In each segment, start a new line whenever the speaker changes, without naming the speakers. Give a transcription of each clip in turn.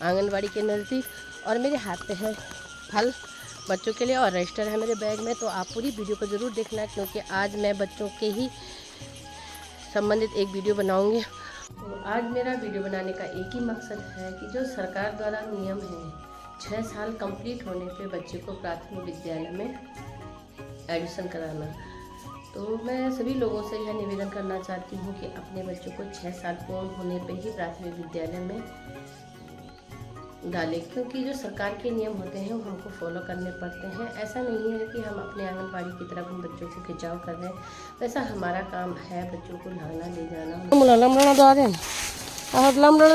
आंगनबाड़ी के नज़दीक और मेरे हाथ पे है फल बच्चों के लिए और रजिस्टर है मेरे बैग में। तो आप पूरी वीडियो को ज़रूर देखना क्योंकि आज मैं बच्चों के ही संबंधित एक वीडियो बनाऊंगी। तो आज मेरा वीडियो बनाने का एक ही मकसद है कि जो सरकार द्वारा नियम है 6 साल कंप्लीट होने पे बच्चे को प्राथमिक विद्यालय में एडमिशन कराना। तो मैं सभी लोगों से यह निवेदन करना चाहती हूँ कि अपने बच्चों को 6 साल पूर्ण होने पे ही प्राथमिक विद्यालय में डालें, क्योंकि जो सरकार के नियम होते हैं वो हमको फॉलो करने पड़ते हैं। ऐसा नहीं है कि हम अपने आंगनबाड़ी की तरफ उन बच्चों को खिंचाव कर रहे हैं, वैसा हमारा काम है बच्चों को लाना ले जाना।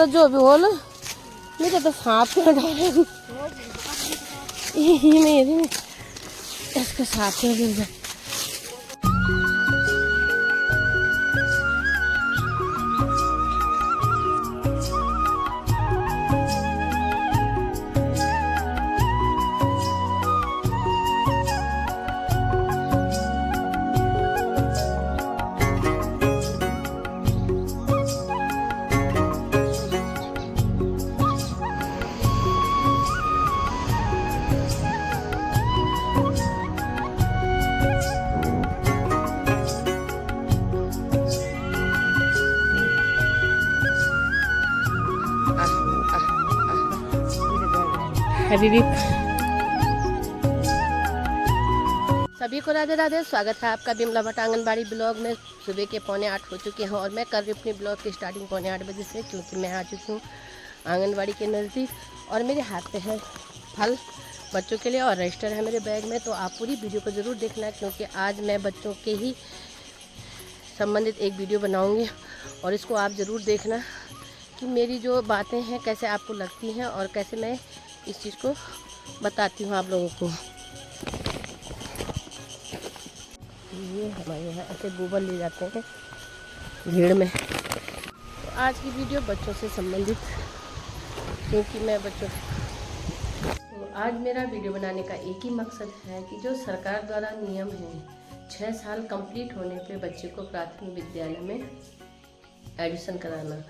जो भी हो मेरे तो साथ में डाले इसके साथ में सभी को राधे राधे। स्वागत है आपका बिमला भट्ट आंगनबाड़ी ब्लॉग में। सुबह के 7:45 हो चुके हैं और मैं कर रही हूँ अपनी ब्लॉग की स्टार्टिंग 8:45 बजे से, क्योंकि मैं आ चुकी हूँ आंगनबाड़ी के नज़दीक और मेरे हाथ पे है फल बच्चों के लिए और रजिस्टर है मेरे बैग में। तो आप पूरी वीडियो को ज़रूर देखना क्योंकि आज मैं बच्चों के ही संबंधित एक वीडियो बनाऊँगी और इसको आप ज़रूर देखना कि मेरी जो बातें हैं कैसे आपको लगती हैं और कैसे मैं इस चीज़ को बताती हूँ आप लोगों को। ये हमारे यहाँ ऐसे गोबर ले जाते हैं भीड़ में। तो आज की वीडियो बच्चों से संबंधित, क्योंकि मैं बच्चों तो आज मेरा वीडियो बनाने का एक ही मकसद है कि जो सरकार द्वारा नियम है 6 साल कंप्लीट होने पे बच्चे को प्राथमिक विद्यालय में एडमिशन कराना।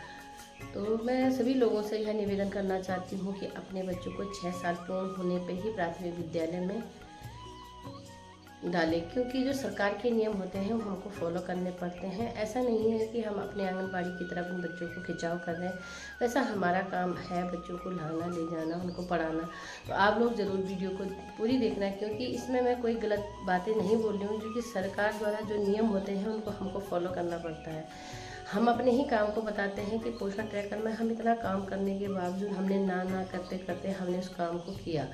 तो मैं सभी लोगों से यह निवेदन करना चाहती हूँ कि अपने बच्चों को 6 साल पूर्ण होने पे ही प्राथमिक विद्यालय में डालें, क्योंकि जो सरकार के नियम होते हैं वो हमको फॉलो करने पड़ते हैं। ऐसा नहीं है कि हम अपने आंगनबाड़ी की तरफ उन बच्चों को खिंचाव कर रहे हैं, वैसा हमारा काम है बच्चों को लाना ले जाना उनको पढ़ाना। तो आप लोग ज़रूर वीडियो को पूरी देखना क्योंकि इसमें मैं कोई गलत बातें नहीं बोल रही हूँ, क्योंकि सरकार द्वारा जो नियम होते हैं उनको हमको फॉलो करना पड़ता है। हम अपने ही काम को बताते हैं कि पोषण ट्रैकर में हम इतना काम करने के बावजूद हमने ना करते करते हमने उस काम को किया।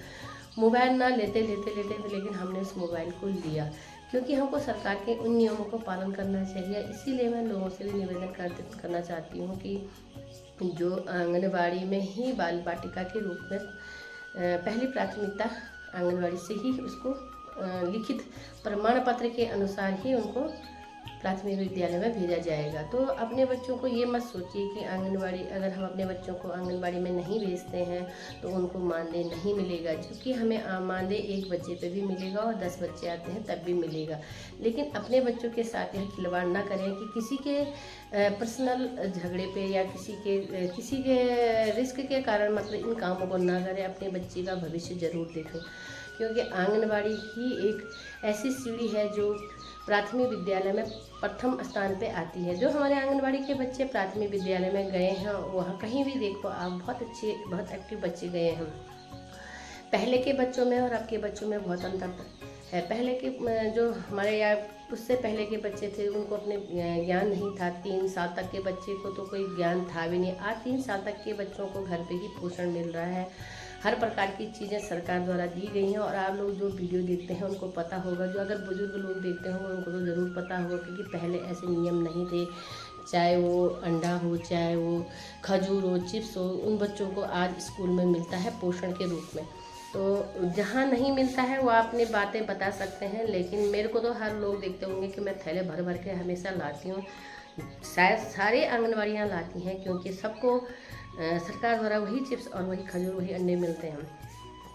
मोबाइल ना लेते लेकिन हमने उस मोबाइल को लिया, क्योंकि हमको सरकार के उन नियमों को पालन करना चाहिए। इसीलिए मैं लोगों से भी निवेदन करना चाहती हूँ कि जो आंगनबाड़ी में ही बाल बाटिका के रूप में पहली प्राथमिकता आंगनबाड़ी से ही उसको लिखित प्रमाण पत्र के अनुसार ही उनको प्राथमिक विद्यालय में भेजा जाएगा। तो अपने बच्चों को ये मत सोचिए कि आंगनबाड़ी, अगर हम अपने बच्चों को आंगनबाड़ी में नहीं भेजते हैं तो उनको मानदेय नहीं मिलेगा, क्योंकि हमें मानदेय एक बच्चे पे भी मिलेगा और 10 बच्चे आते हैं तब भी मिलेगा। लेकिन अपने बच्चों के साथ यह खिलवाड़ ना करें कि किसी के पर्सनल झगड़े पे या किसी के रिस्क के कारण मतलब इन कामों को ना करें। अपने बच्चे का भविष्य जरूर देखें, क्योंकि आंगनबाड़ी ही एक ऐसी सीढ़ी है जो प्राथमिक विद्यालय में प्रथम स्थान पे आती है। जो हमारे आंगनबाड़ी के बच्चे प्राथमिक विद्यालय में गए हैं वहाँ कहीं भी देखो आप बहुत एक्टिव बच्चे गए हैं। पहले के बच्चों में और अब के बच्चों में बहुत अंतर है। पहले के जो हमारे या उससे पहले के बच्चे थे उनको अपने ज्ञान नहीं था। 3 साल तक के बच्चे को तो कोई ज्ञान था भी नहीं। आज 3 साल तक के बच्चों को घर पे ही पोषण मिल रहा है। हर प्रकार की चीज़ें सरकार द्वारा दी गई हैं और आप लोग जो वीडियो देखते हैं उनको पता होगा। जो अगर बुजुर्ग लोग देखते होंगे उनको तो ज़रूर पता होगा, क्योंकि पहले ऐसे नियम नहीं थे। चाहे वो अंडा हो, चाहे वो खजूर हो, चिप्स हो, उन बच्चों को आज स्कूल में मिलता है पोषण के रूप में। तो जहाँ नहीं मिलता है वो अपनी बातें बता सकते हैं, लेकिन मेरे को तो हर लोग देखते होंगे कि मैं थैले भर भर के हमेशा लाती हूँ। शायद सारे आंगनबाड़ियाँ लाती हैं, क्योंकि सबको सरकार द्वारा वही चिप्स और वही खजूर वही अंडे मिलते हैं।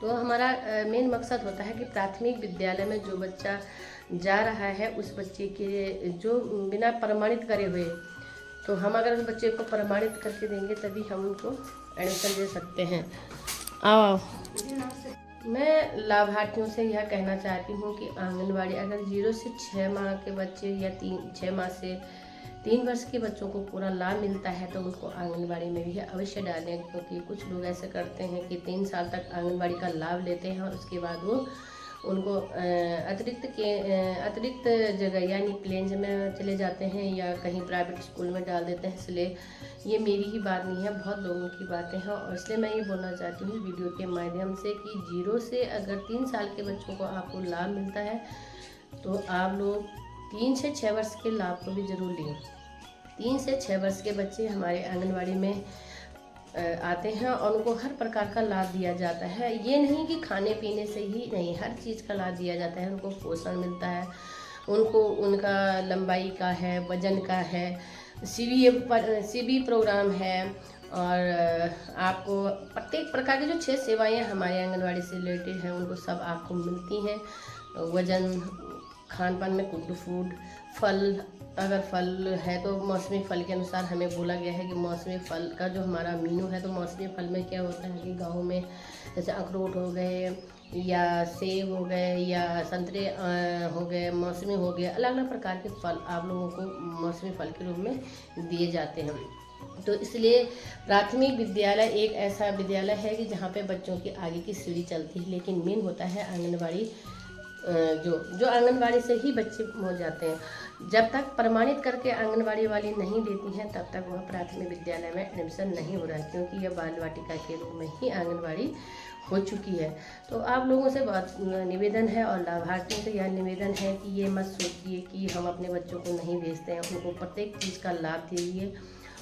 तो हमारा मेन मकसद होता है कि प्राथमिक विद्यालय में जो बच्चा जा रहा है उस बच्चे के जो बिना प्रमाणित करे हुए, तो हम अगर उस बच्चे को प्रमाणित करके देंगे तभी हम उनको एडमिशन ले सकते हैं। आओ। मैं लाभार्थियों से यह कहना चाहती हूँ कि आंगनबाड़ी अगर 0 से 6 माह के बच्चे या 6 माह से 3 वर्ष के बच्चों को पूरा लाभ मिलता है तो उनको आंगनबाड़ी में भी अवश्य डालें, क्योंकि कुछ लोग ऐसे करते हैं कि 3 साल तक आंगनबाड़ी का लाभ लेते हैं और उसके बाद वो उनको अतिरिक्त जगह यानी प्लेन्स में चले जाते हैं या कहीं प्राइवेट स्कूल में डाल देते हैं। इसलिए ये मेरी ही बात नहीं है, बहुत लोगों की बातें हैं और इसलिए मैं ये बोलना चाहती हूँ वीडियो के माध्यम से कि 0 से अगर 3 साल के बच्चों को आपको लाभ मिलता है तो आप लोग 3 से 6 वर्ष के लाभ को भी ज़रूर लें। 3 से 6 वर्ष के बच्चे हमारे आंगनबाड़ी में आते हैं और उनको हर प्रकार का लाभ दिया जाता है। ये नहीं कि खाने पीने से ही नहीं, हर चीज़ का लाभ दिया जाता है। उनको पोषण मिलता है, उनको उनका लंबाई का है, वजन का है, सीबी प्रोग्राम है और आपको प्रत्येक प्रकार की जो 6 सेवाएं हमारे आंगनबाड़ी से रिलेटेड हैं उनको सब आपको मिलती हैं। वजन, खान पान में गुड फूड, फल, अगर फल है तो मौसमी फल के अनुसार हमें बोला गया है कि मौसमी फल का जो हमारा मीनू है तो मौसमी फल में क्या होता है कि गाँव में जैसे अखरोट हो गए या सेब हो गए या संतरे हो गए, मौसमी हो गए, अलग अलग प्रकार के फल आप लोगों को मौसमी फल के रूप में दिए जाते हैं। तो इसलिए प्राथमिक विद्यालय एक ऐसा विद्यालय है कि जहाँ पे बच्चों की आगे की सीढ़ी चलती है, लेकिन मेन होता है आंगनबाड़ी। जो आंगनबाड़ी से ही बच्चे हो जाते हैं। जब तक प्रमाणित करके आंगनबाड़ी वाली नहीं देती हैं तब तक वह प्राथमिक विद्यालय में एडमिशन नहीं हो रहा है, क्योंकि यह बाल वाटिका के रूप में ही आंगनबाड़ी हो चुकी है। तो आप लोगों से बहुत निवेदन है और लाभार्थियों से यह निवेदन है कि ये मत सोचिए कि हम अपने बच्चों को नहीं भेजते हैं, उनको प्रत्येक चीज़ का लाभ दीजिए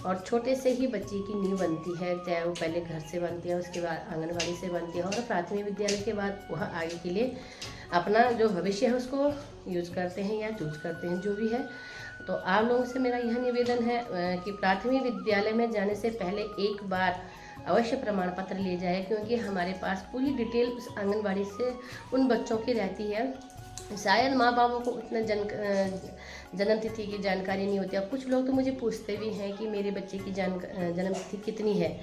और छोटे से ही बच्चे की नींव बनती है, चाहे वो पहले घर से बनती है, उसके बाद आंगनबाड़ी से बनती है और प्राथमिक विद्यालय के बाद वह आगे के लिए अपना जो भविष्य है उसको यूज करते हैं या चूज करते हैं, जो भी है। तो आप लोगों से मेरा यह निवेदन है कि प्राथमिक विद्यालय में जाने से पहले एक बार अवश्य प्रमाण पत्र ले जाए, क्योंकि हमारे पास पूरी डिटेल उस आंगनबाड़ी से उन बच्चों की रहती है। शायद माँ बापों को उतना जन्म तिथि की जानकारी नहीं होती। अब कुछ लोग तो मुझे पूछते भी हैं कि मेरे बच्चे की जन्म तिथि कितनी है,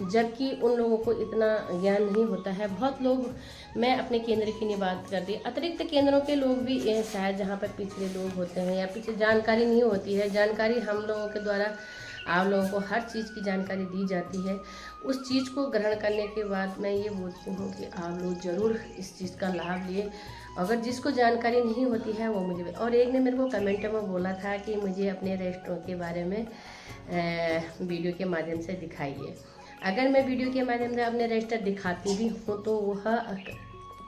जबकि उन लोगों को इतना ज्ञान नहीं होता है। बहुत लोग, मैं अपने केंद्र की नहीं बात करती, अतिरिक्त केंद्रों के लोग भी शायद जहाँ पर पिछड़े लोग होते हैं या पीछे जानकारी नहीं होती है, जानकारी हम लोगों के द्वारा आप लोगों को हर चीज़ की जानकारी दी जाती है। उस चीज़ को ग्रहण करने के बाद मैं ये बोलती हूँ कि आप लोग ज़रूर इस चीज़ का लाभ लिए। अगर जिसको जानकारी नहीं होती है वो मुझे, और एक ने मेरे को कमेंट में बोला था कि मुझे अपने रेस्टोरेंट के बारे में वीडियो के माध्यम से दिखाइए। अगर मैं वीडियो के माध्यम से अपने रेस्टोरेंट दिखाती भी हूँ तो वह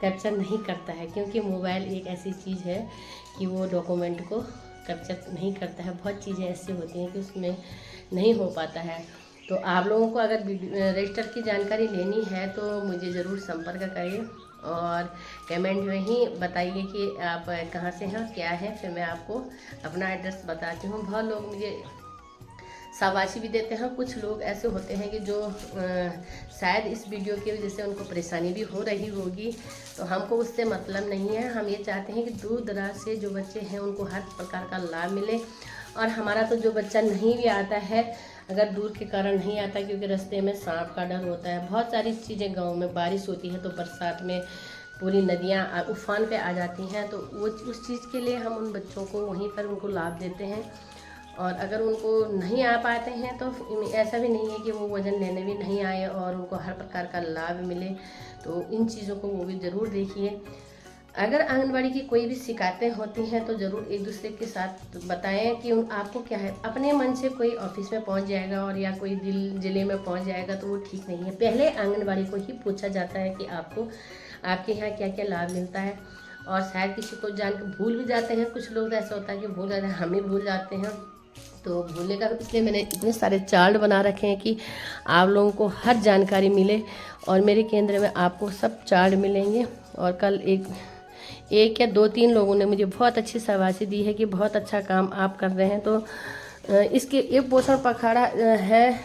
कैप्चर नहीं करता है, क्योंकि मोबाइल एक ऐसी चीज़ है कि वो डॉक्यूमेंट को कैप्चर नहीं करता है। बहुत चीज़ें ऐसी होती हैं कि उसमें नहीं हो पाता है। तो आप लोगों को अगर रजिस्टर की जानकारी लेनी है तो मुझे ज़रूर संपर्क करिए और कमेंट में ही बताइए कि आप कहाँ से हैं, क्या है, फिर मैं आपको अपना एड्रेस बताती हूँ। बहुत लोग मुझे शाबाशी भी देते हैं। कुछ लोग ऐसे होते हैं कि जो शायद इस वीडियो की वजह से उनको परेशानी भी हो रही होगी, तो हमको उससे मतलब नहीं है। हम ये चाहते हैं कि दूर दराज से जो बच्चे हैं उनको हर प्रकार का लाभ मिले। और हमारा तो जो बच्चा नहीं भी आता है, अगर दूर के कारण नहीं आता, क्योंकि रास्ते में सांप का डर होता है, बहुत सारी चीज़ें, गाँव में बारिश होती है तो बरसात में पूरी नदियाँ उफान पे आ जाती हैं, तो वो उस चीज़ के लिए हम उन बच्चों को वहीं पर उनको लाभ देते हैं। और अगर उनको नहीं आ पाते हैं तो ऐसा भी नहीं है कि वो वज़न लेने भी नहीं आए और उनको हर प्रकार का लाभ मिले। तो इन चीज़ों को वो भी ज़रूर देखिए। अगर आंगनबाड़ी की कोई भी शिकायतें होती हैं तो ज़रूर एक दूसरे के साथ बताएं कि आपको क्या है। अपने मन से कोई ऑफिस में पहुंच जाएगा और या कोई ज़िले में पहुंच जाएगा तो वो ठीक नहीं है। पहले आंगनबाड़ी को ही पूछा जाता है कि आपको आपके यहाँ क्या क्या लाभ मिलता है। और शायद किसी को जान के भूल भी जाते हैं, कुछ लोग ऐसा होता है कि भूल जाते हैं, हम ही भूल जाते हैं। तो भूलने का, इसलिए मैंने इतने सारे चार्ट बना रखे हैं कि आप लोगों को हर जानकारी मिले। और मेरे केंद्र में आपको सब चार्ट मिलेंगे। और कल एक या 2-3 लोगों ने मुझे बहुत अच्छी शाबाशी दी है कि बहुत अच्छा काम आप कर रहे हैं। तो इसके ये पोषण पखवाड़ा है,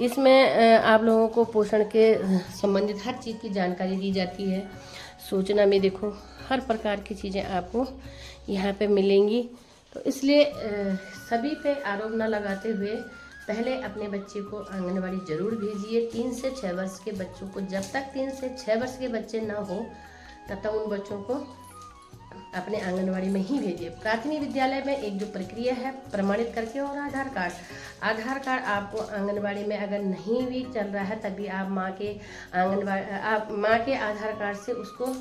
इसमें आप लोगों को पोषण के संबंधित हर चीज़ की जानकारी दी जाती है। सूचना में देखो हर प्रकार की चीज़ें आपको यहाँ पे मिलेंगी। तो इसलिए सभी पे आरोप न लगाते हुए पहले अपने बच्चे को आंगनवाड़ी ज़रूर भेजिए। 3 से 6 वर्ष के बच्चों को, जब तक 3 से 6 वर्ष के बच्चे ना हो तब तक उन बच्चों को अपने आंगनवाड़ी में ही भेजिए। प्राथमिक विद्यालय में एक जो प्रक्रिया है प्रमाणित करके, और आधार कार्ड आपको आंगनवाड़ी में अगर नहीं भी चल रहा है तभी आप माँ के आधार कार्ड से उसको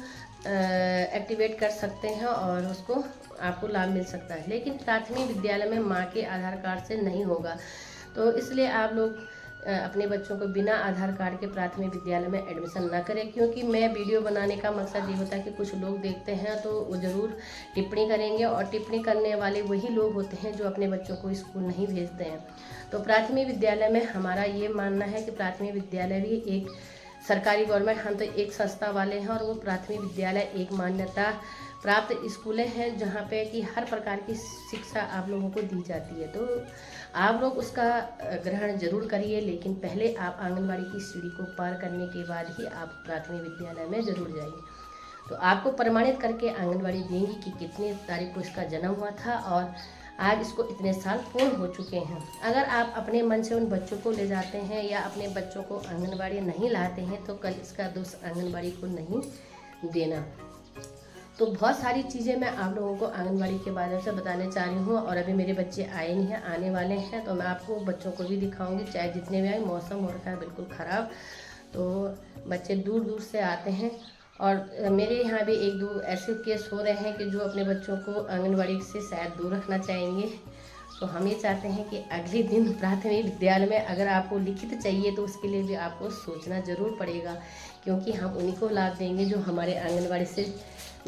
एक्टिवेट कर सकते हैं और उसको आपको लाभ मिल सकता है। लेकिन प्राथमिक विद्यालय में माँ के आधार कार्ड से नहीं होगा, तो इसलिए आप लोग अपने बच्चों को बिना आधार कार्ड के प्राथमिक विद्यालय में एडमिशन ना करें। क्योंकि मैं वीडियो बनाने का मकसद ये होता है कि कुछ लोग देखते हैं तो वो ज़रूर टिप्पणी करेंगे, और टिप्पणी करने वाले वही लोग होते हैं जो अपने बच्चों को स्कूल नहीं भेजते हैं। तो प्राथमिक विद्यालय में हमारा ये मानना है कि प्राथमिक विद्यालय भी एक सरकारी गवर्नमेंट, हम तो एक संस्था वाले हैं, और वो प्राथमिक विद्यालय एक मान्यता प्राप्त स्कूलें हैं जहाँ पे कि हर प्रकार की शिक्षा आप लोगों को दी जाती है। तो आप लोग उसका ग्रहण जरूर करिए, लेकिन पहले आप आंगनवाड़ी की सीढ़ी को पार करने के बाद ही आप प्राथमिक विद्यालय में ज़रूर जाइए। तो आपको प्रमाणित करके आंगनवाड़ी देंगी कि कितनी तारीख को इसका जन्म हुआ था और आज इसको इतने साल पूर्ण हो चुके हैं। अगर आप अपने मन से उन बच्चों को ले जाते हैं या अपने बच्चों को आंगनवाड़ी नहीं लाते हैं तो कल इसका दोष आंगनवाड़ी को नहीं देना। तो बहुत सारी चीज़ें मैं आप लोगों को आंगनवाड़ी के बारे में बताने चाह रही हूँ, और अभी मेरे बच्चे आए नहीं हैं, आने वाले हैं, तो मैं आपको बच्चों को भी दिखाऊंगी। चाहे जितने भी आए, मौसम हो रखा है बिल्कुल ख़राब, तो बच्चे दूर दूर से आते हैं। और मेरे यहाँ भी 1-2 ऐसे केस हो रहे हैं कि जो अपने बच्चों को आंगनवाड़ी से शायद दूर रखना चाहेंगे। तो हम ये चाहते हैं कि अगले दिन प्राथमिक विद्यालय में अगर आपको लिखित चाहिए तो उसके लिए भी आपको सोचना ज़रूर पड़ेगा, क्योंकि हम उन्हीं को लाभ देंगे जो हमारे आंगनवाड़ी से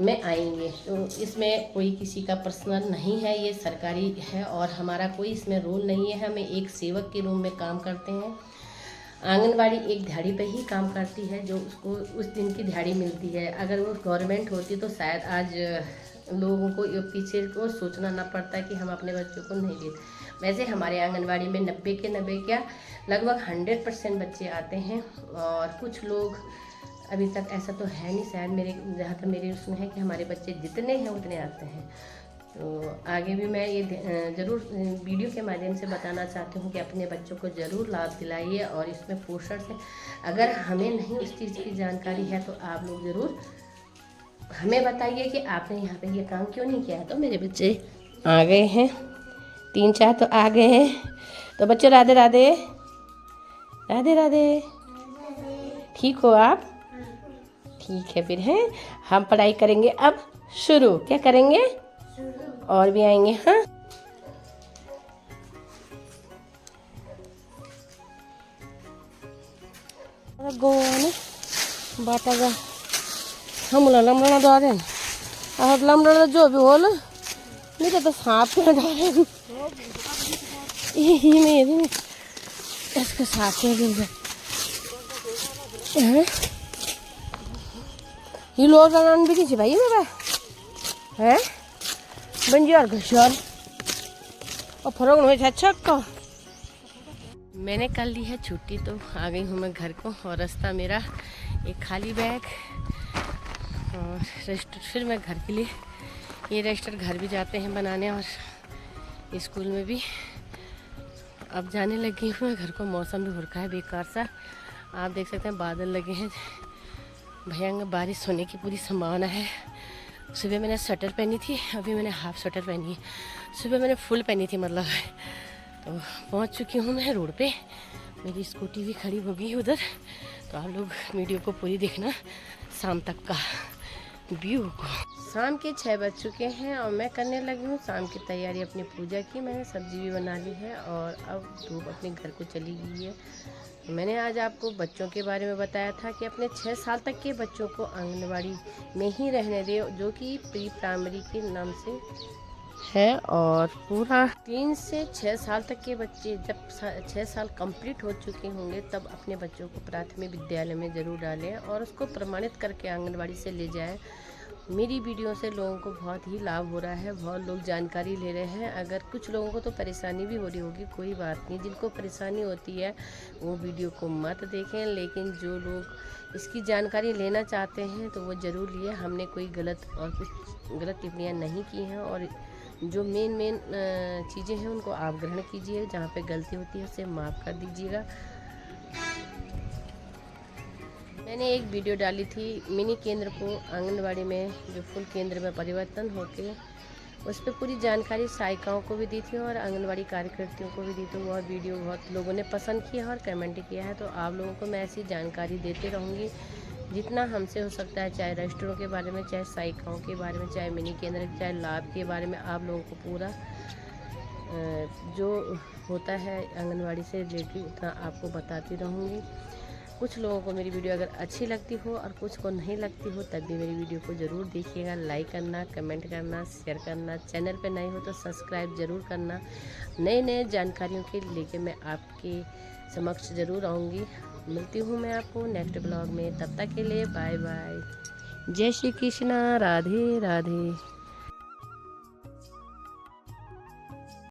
में आएंगे। तो इसमें कोई किसी का पर्सनल नहीं है, ये सरकारी है और हमारा कोई इसमें रोल नहीं है। हमें एक सेवक के रूप में काम करते हैं। आंगनवाड़ी एक दिहाड़ी पे ही काम करती है, जो उसको उस दिन की दिहाड़ी मिलती है। अगर वो गवर्नमेंट होती तो शायद आज लोगों को पीछे को सोचना ना पड़ता कि हम अपने बच्चों को नहीं देते। वैसे हमारे आंगनवाड़ी में 90 के 90 क्या लगभग 100% बच्चे आते हैं, और कुछ लोग अभी तक ऐसा तो है नहीं, शायद मेरे जहाँ तक मेरी उसमें है कि हमारे बच्चे जितने हैं उतने आते हैं। तो आगे भी मैं ये ज़रूर वीडियो के माध्यम से बताना चाहती हूँ कि अपने बच्चों को ज़रूर लाभ दिलाइए। और इसमें पोषण से अगर हमें नहीं उस चीज़ की जानकारी है तो आप लोग ज़रूर हमें बताइए कि आपने यहाँ पे ये काम क्यों नहीं किया है। तो मेरे बच्चे आ गए हैं, 3-4 तो आ गए हैं। तो बच्चों राधे राधे, राधे राधे, ठीक हो आप? ठीक है, फिर हैं हम पढ़ाई करेंगे अब शुरू। क्या करेंगे? और भी आएंगे। हाँ, गोवाने बाटा हम लमड़ा दो रहे अब लमड़ा जो भी हो नहीं तो सांप में डाले मेरे इसके साथ ये लोग भी थी भाई मेरा है बंजी और घुसर और फरोग हुए अच्छा का। मैंने कल ली है छुट्टी, तो आ गई हूँ मैं घर को, और रास्ता मेरा एक खाली बैग और रजिस्टर, फिर मैं घर के लिए ये रजिस्टर घर भी जाते हैं बनाने और स्कूल में भी। अब जाने लगी हूँ घर को। मौसम भी हो रखा है बेकार सा, आप देख सकते हैं बादल लगे हैं, भयंकर बारिश होने की पूरी संभावना है। सुबह मैंने स्वेटर पहनी थी, अभी मैंने हाफ स्वेटर पहनी है। सुबह मैंने फुल पहनी थी मतलब। तो पहुंच चुकी हूँ मैं रोड पे, मेरी स्कूटी भी खड़ी हो गई उधर। तो आप लोग वीडियो को पूरी देखना, शाम तक का व्यू को। शाम के 6 बज चुके हैं और मैं करने लगी हूँ शाम की तैयारी अपनी पूजा की। मैंने सब्जी भी बना ली है और अब धूप अपने घर को चली गई है। मैंने आज आपको बच्चों के बारे में बताया था कि अपने 6 साल तक के बच्चों को आंगनवाड़ी में ही रहने दें, जो कि प्री प्राइमरी के नाम से है। और पूरा 3 से 6 साल तक के बच्चे जब 6 साल कंप्लीट हो चुके होंगे तब अपने बच्चों को प्राथमिक विद्यालय में ज़रूर डालें और उसको प्रमाणित करके आंगनवाड़ी से ले जाएं। मेरी वीडियो से लोगों को बहुत ही लाभ हो रहा है, बहुत लोग जानकारी ले रहे हैं। अगर कुछ लोगों को तो परेशानी भी हो रही होगी, कोई बात नहीं, जिनको परेशानी होती है वो वीडियो को मत देखें, लेकिन जो लोग इसकी जानकारी लेना चाहते हैं तो वो ज़रूर लिए। हमने कोई गलत और कुछ गलत टिप्पणियाँ नहीं की हैं और जो मेन चीज़ें हैं उनको आप ग्रहण कीजिए, जहाँ पे गलती होती है उसे माफ़ कर दीजिएगा। मैंने एक वीडियो डाली थी मिनी केंद्र को आंगनबाड़ी में जो फुल केंद्र में परिवर्तन होके, उस पर पूरी जानकारी सहायिकाओं को भी दी थी और आंगनबाड़ी कार्यकर्तियों को भी दी। तो वह वीडियो बहुत लोगों ने पसंद किया और कमेंट किया है। तो आप लोगों को मैं ऐसी जानकारी देती रहूँगी जितना हमसे हो सकता है, चाहे रेस्टोरों के बारे में, चाहे सहायिकाओं के बारे में, चाहे मिनी केंद्र, चाहे लाभ के बारे में, आप लोगों को पूरा जो होता है आंगनबाड़ी से रिलेटेड उतना आपको बताती रहूँगी। कुछ लोगों को मेरी वीडियो अगर अच्छी लगती हो और कुछ को नहीं लगती हो तब भी मेरी वीडियो को ज़रूर देखिएगा। लाइक करना, कमेंट करना, शेयर करना, चैनल पे नए हो तो सब्सक्राइब ज़रूर करना। नए जानकारियों के लेके मैं आपके समक्ष ज़रूर आऊँगी। मिलती हूँ मैं आपको नेक्स्ट ब्लॉग में, तब तक के लिए बाय बाय। जय श्री कृष्णा, राधे राधे।